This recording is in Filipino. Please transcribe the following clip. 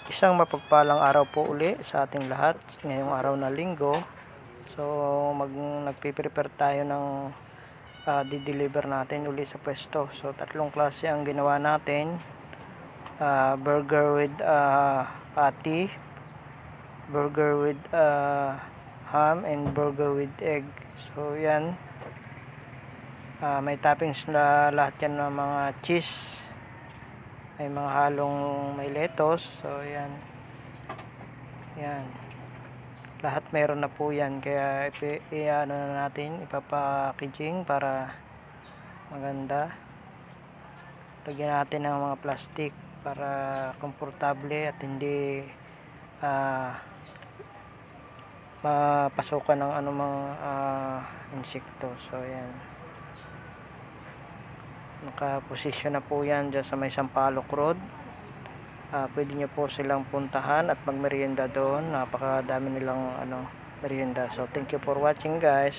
Isang mapagpalang araw po uli sa ating lahat ngayong araw na linggo. So nagpe-prepare tayo ng di-deliver natin uli sa pwesto. So tatlong klase ang ginawa natin. Burger with patty, burger with ham, and burger with egg. So yan, may toppings na lahat yan ng mga cheese, may mga halong may lettuce. So yan, lahat meron na po yan, kaya ano na natin, ipapackaging para maganda. Lagyan natin ng mga plastic para komportable at hindi mapasukan ng anumang insekto. So yan, nakaposisyon na po yan dyan sa may Sampaloc Road. Pwede nyo po silang puntahan at magmerienda doon. Napakadami nilang merienda. So thank you for watching, guys.